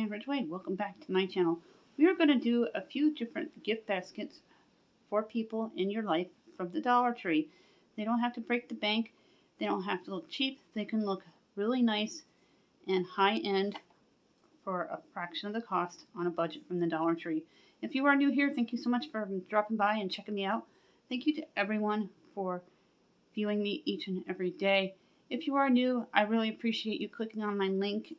Jaclyn Ridgeway. Welcome back to my channel. We are going to do a few different gift baskets for people in your life from the Dollar Tree. They don't have to break the bank. They don't have to look cheap. They can look really nice and high-end for a fraction of the cost on a budget from the Dollar Tree. If you are new here, thank you so much for dropping by and checking me out. Thank you to everyone for viewing me each and every day. If you are new, I really appreciate you clicking on my link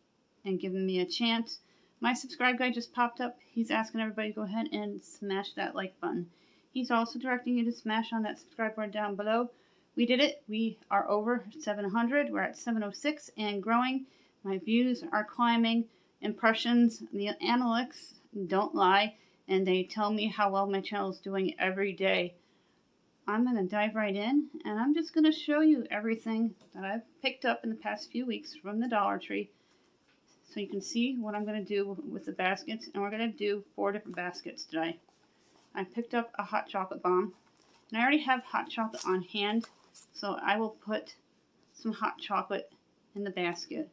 and giving me a chance. My subscribe guy just popped up. He's asking everybody to go ahead and smash that like button. He's also directing you to smash on that subscribe button down below. We did it. We are over 700. We're at 706 and growing. My views are climbing. Impressions, the analytics don't lie, and they tell me how well my channel is doing every day. I'm going to dive right in, and I'm just going to show you everything that I've picked up in the past few weeks from the Dollar Tree, so you can see what I'm going to do with the baskets. And we're going to do 4 different baskets today. I picked up a hot chocolate bomb, and I already have hot chocolate on hand, so I will put some hot chocolate in the basket.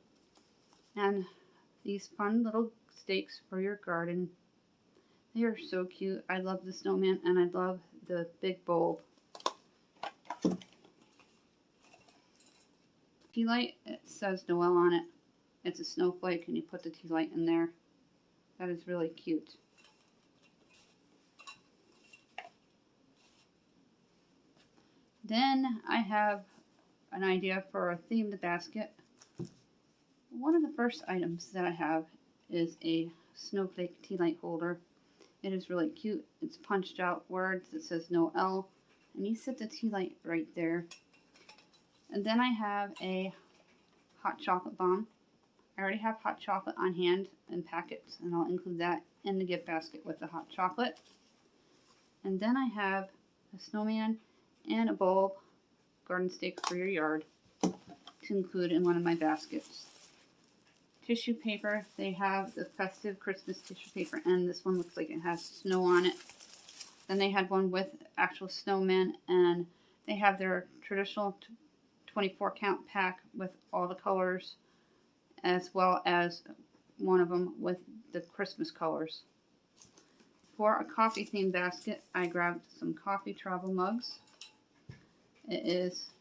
And these fun little stakes for your garden. They are so cute. I love the snowman, and I love the big bulb. Tea light, it says Noel on it. It's a snowflake, and you put the tea light in there. That is really cute. Then I have an idea for a themed basket. One of the first items that I have is a snowflake tea light holder. It is really cute. It's punched out words that says Noel, and you set the tea light right there. And then I have a hot chocolate bomb. I already have hot chocolate on hand in packets, and I'll include that in the gift basket with the hot chocolate. And then I have a snowman and a bulb, garden stake for your yard, to include in one of my baskets. Tissue paper, they have the festive Christmas tissue paper, and this one looks like it has snow on it. Then they had one with actual snowmen, and they have their traditional 24 count pack with all the colors, as well as one of them with the Christmas colors. For a coffee themed basket, I grabbed some coffee travel mugs. It is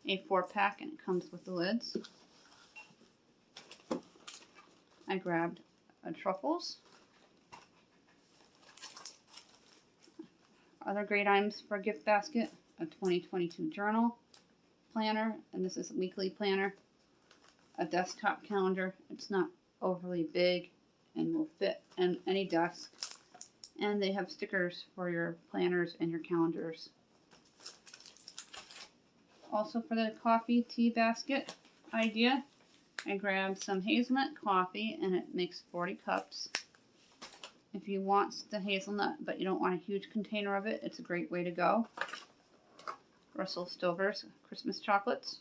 a 4-pack, and it comes with the lids. I grabbed truffles. Other great items for a gift basket, a 2022 journal planner, and this is a weekly planner, a desktop calendar. It's not overly big and will fit in any desk. And they have stickers for your planners and your calendars. Also for the coffee tea basket idea, I grabbed some hazelnut coffee, and it makes 40 cups. If you want the hazelnut but you don't want a huge container of it, it's a great way to go. Russell Stover's Christmas chocolates.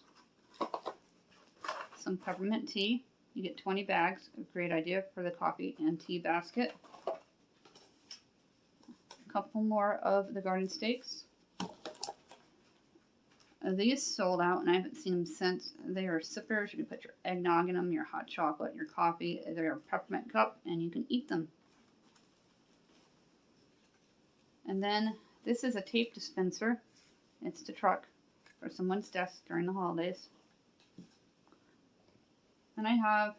Some peppermint tea. You get 20 bags. A great idea for the coffee and tea basket. A couple more of the garden stakes. These sold out, and I haven't seen them since. They are sippers. You can put your eggnog in them, your hot chocolate, your coffee. They're a peppermint cup, and you can eat them. And then this is a tape dispenser. It's the truck for someone's desk during the holidays. And I have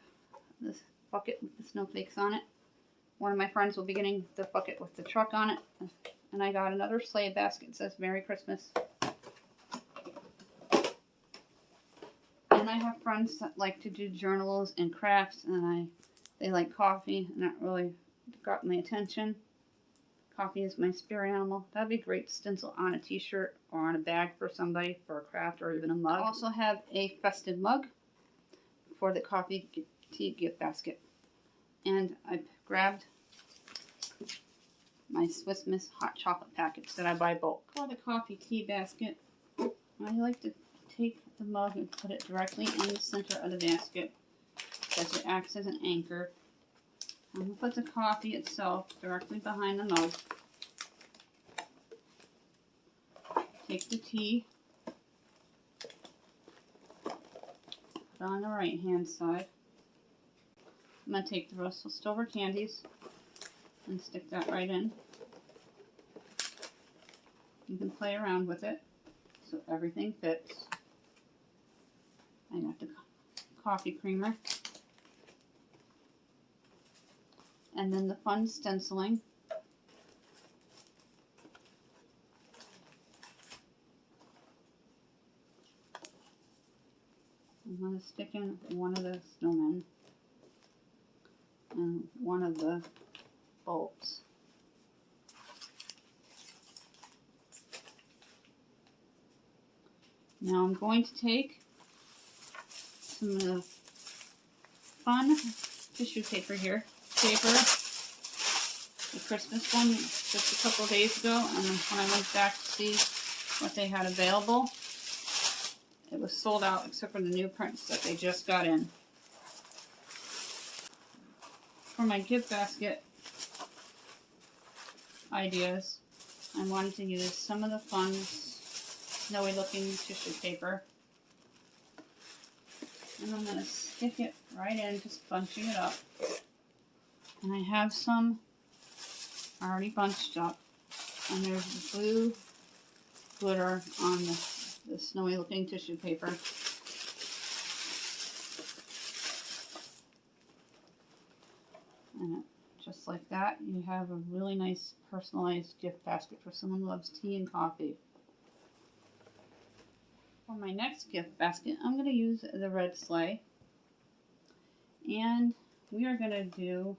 this bucket with the snowflakes on it. One of my friends will be getting the bucket with the truck on it. And I got another sleigh basket that says Merry Christmas. And I have friends that like to do journals and crafts, and they like coffee, and that really got my attention. Coffee is my spirit animal. That'd be great to stencil on a t-shirt or on a bag for somebody for a craft, or even a mug. I also have a festive mug for the coffee tea gift basket. And I grabbed my Swiss Miss hot chocolate packets that I buy bulk. For the coffee tea basket, I like to take the mug and put it directly in the center of the basket because it acts as an anchor. I'm going to put the coffee itself directly behind the mug. Take the tea, put on the right hand side. I'm going to take the leftover candies and stick that right in. You can play around with it so everything fits. I got the coffee creamer. And then the fun stenciling. I'm going to stick in one of the snowmen and one of the bolts. Now I'm going to take some of the fun tissue paper here. The Christmas one just a couple of days ago, and when I went back to see what they had available, it was sold out except for the new prints that they just got in. For my gift basket ideas, I wanted to use some of the fun snowy looking tissue paper, and I'm going to stick it right in, just bunching it up. And I have some already bunched up, and there's the blue glitter on the snowy looking tissue paper. And just like that, you have a really nice personalized gift basket for someone who loves tea and coffee. For my next gift basket, I'm going to use the red sleigh, and we are going to do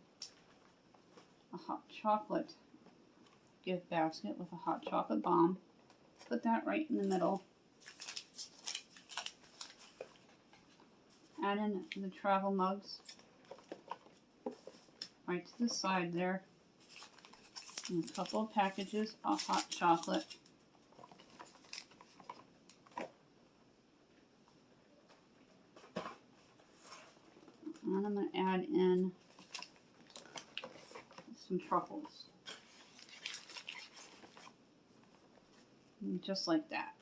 a hot chocolate gift basket with a hot chocolate bomb. Put that right in the middle. Add in the travel mugs right to the side there. And a couple of packages of hot chocolate. And I'm going to add in some truffles. And just like that.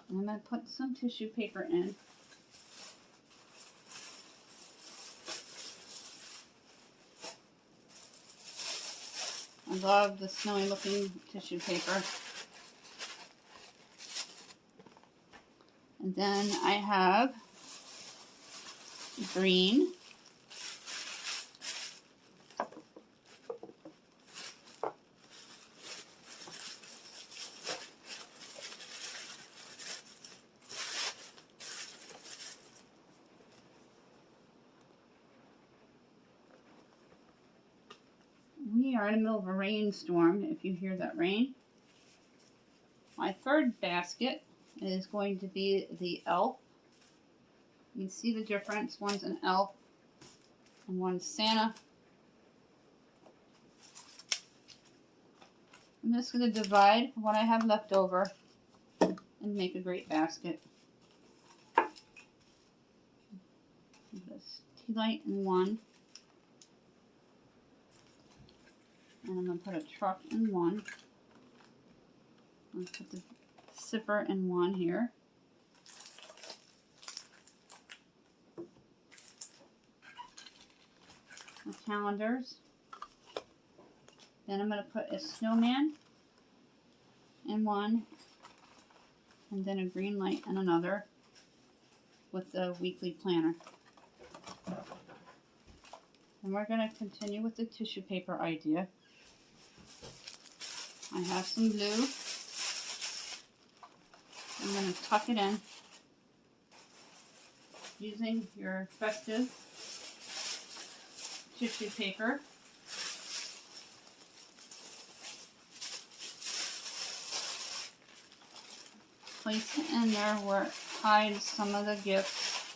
And I'm going to put some tissue paper in. I love the snowy looking tissue paper. And then I have green. We are in the middle of a rainstorm, if you hear that rain. My third basket is going to be the elf. You can see the difference. One's an elf and one's Santa. I'm just going to divide what I have left over and make a great basket. This tea light in one. And I'm going to put a truck in one. I'm going to put the zipper in one here. The calendars. Then I'm going to put a snowman in one. And then a green light in another with the weekly planner. And we're going to continue with the tissue paper idea. I have some blue. I'm going to tuck it in using your festive tissue paper. Place it in there where it hides some of the gifts,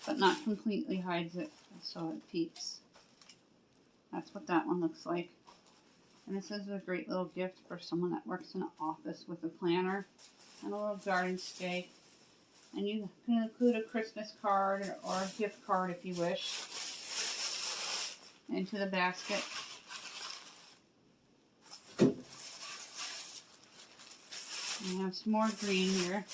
but not completely hides it, so it peeps. That's what that one looks like. And this is a great little gift for someone that works in an office with a planner and a little garden stake. And you can include a Christmas card or a gift card if you wish into the basket. I have some more green here.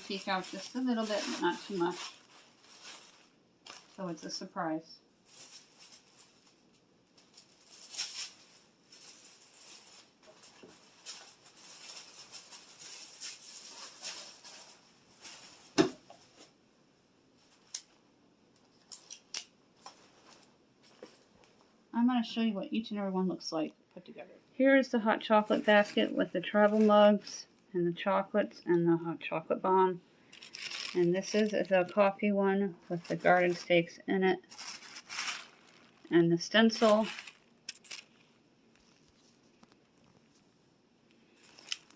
peek out just a little bit, but not too much. So it's a surprise. I'm going to show you what each and every one looks like put together. Here's the hot chocolate basket with the travel mugs and the chocolates and the hot chocolate bomb. And this is the coffee one with the garden stakes in it and the stencil.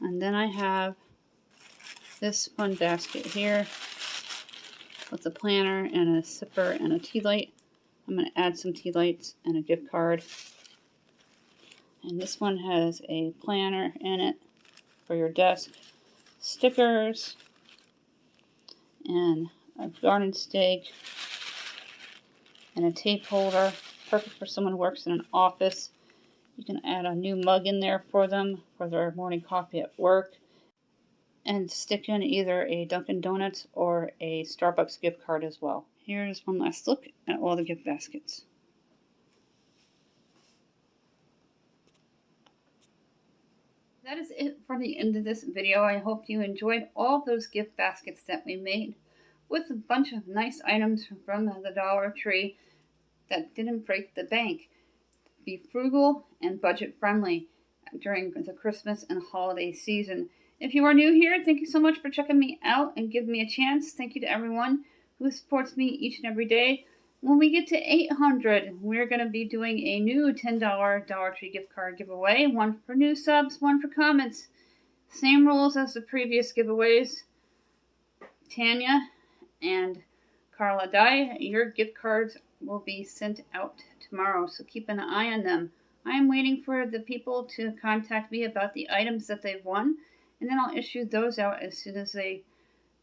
And then I have this fun basket here with a planner and a sipper and a tea light. I'm going to add some tea lights and a gift card. And this one has a planner in it for your desk, stickers, and a garden stake, and a tape holder. Perfect for someone who works in an office. You can add a new mug in there for them for their morning coffee at work. And stick in either a Dunkin' Donuts or a Starbucks gift card as well. Here's one last look at all the gift baskets. That is it for the end of this video. I hope you enjoyed all those gift baskets that we made with a bunch of nice items from the Dollar Tree that didn't break the bank. Be frugal and budget friendly during the Christmas and holiday season. If you are new here, thank you so much for checking me out and giving me a chance. Thank you to everyone who supports me each and every day. When we get to 800, we're going to be doing a new $10 Dollar Tree gift card giveaway. One for new subs, one for comments. Same rules as the previous giveaways. Tanya and Carla Dye, your gift cards will be sent out tomorrow, so keep an eye on them. I am waiting for the people to contact me about the items that they've won, and then I'll issue those out as soon as they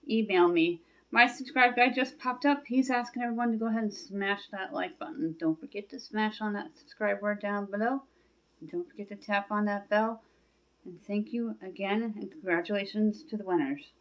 email me. My subscribe guy just popped up. He's asking everyone to go ahead and smash that like button. Don't forget to smash on that subscribe word down below. And don't forget to tap on that bell. And thank you again, and congratulations to the winners.